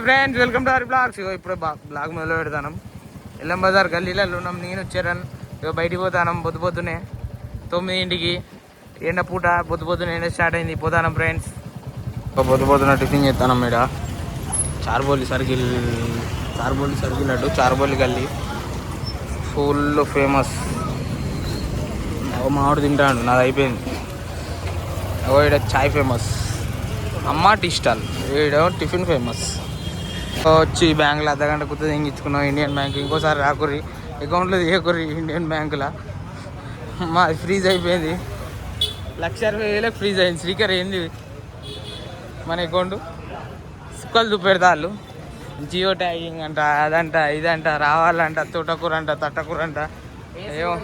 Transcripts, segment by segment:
Friends welcome to our blogs. ఇప్పుడు blog మొదలు పెడతాను. ఎల్లం బజార్ గల్లీలలో ఉన్నాం. నేను వచ్చాను బయటికి పోతాను పొద్దునే 9ంటికి. ఎండ పూట పొద్దున ఎండ స్టార్ట్ అయింది. పోతాను ఫ్రెండ్స్. పొద్దున టిఫిన్ చేస్తాను. ఇక్కడ చార్బోలి సర్కిల్ అటు చార్బోలి గల్లీ ఫుల్ ఫేమస్. మామిడి తింటాడు, నాది అయిపోయింది. ఇక్కడ చాయ్ ఫేమస్, అమ్మ టీ స్టాల్. ఇక్కడ టిఫిన్ ఫేమస్. వచ్చి బ్యాంకులో అర్ధగంట కుత్త తెంగించుకున్నాం. ఇండియన్ బ్యాంక్ ఇంకోసారి రాకుర్రి, అకౌంట్లో తీయకుర్రి. ఇండియన్ బ్యాంకులో మా ఫ్రీజ్ అయిపోయింది. 1,60,000 ఫ్రీజ్ అయింది. స్పీకర్ ఏంది మన అకౌంట్ సుక్కలు చూపెడతాళ్ళు. జియో ట్యాగింగ్ అంట, అదంట ఇదంట, రావాలంట, తోటకూర అంట, తట్టకూర అంట. ఏమో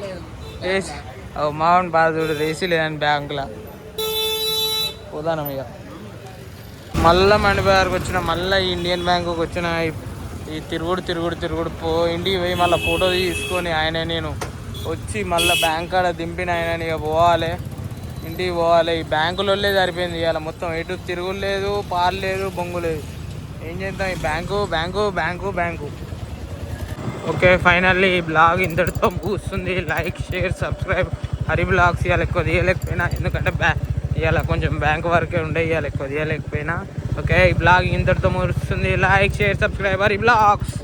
ఏసీ మామూలు బాధ చూడు, ఏసీ లేదని బ్యాంకులో. పోదాం ఇక. మళ్ళీ మండిపోయారికి వచ్చిన, మళ్ళీ ఇండియన్ బ్యాంకుకి వచ్చిన. ఈ తిరుగుడు ఇంటికి పోయి మళ్ళీ ఫోటో తీసుకొని ఆయన నేను వచ్చి మళ్ళీ బ్యాంక్ కాడ దింపిన ఆయన. ఇక పోవాలి, ఇంటికి పోవాలి. ఈ బ్యాంకులోనే సరిపోయింది ఇవాళ మొత్తం. ఎటు తిరుగులేదు, పాలు లేదు, బొంగు లేదు. ఏం చేద్దాం, ఈ బ్యాంకు. ఓకే, ఫైనల్లీ ఈ బ్లాగ్ ఇంతటితో ముగుస్తుంది. Like, share, subscribe. Hari blogs ఇవాళ ఎక్కువ తీయలేకపోయినా, ఎందుకంటే ఇవాళ కొంచెం బ్యాంక్ వరకే ఉండే, ఇవాళ ఎక్కువ తీయలేకపోయినా. ఓకే, ఈ బ్లాగ్ ఇంతటితో ముగుస్తుంది. Like, share, subscribe. Hari blogs.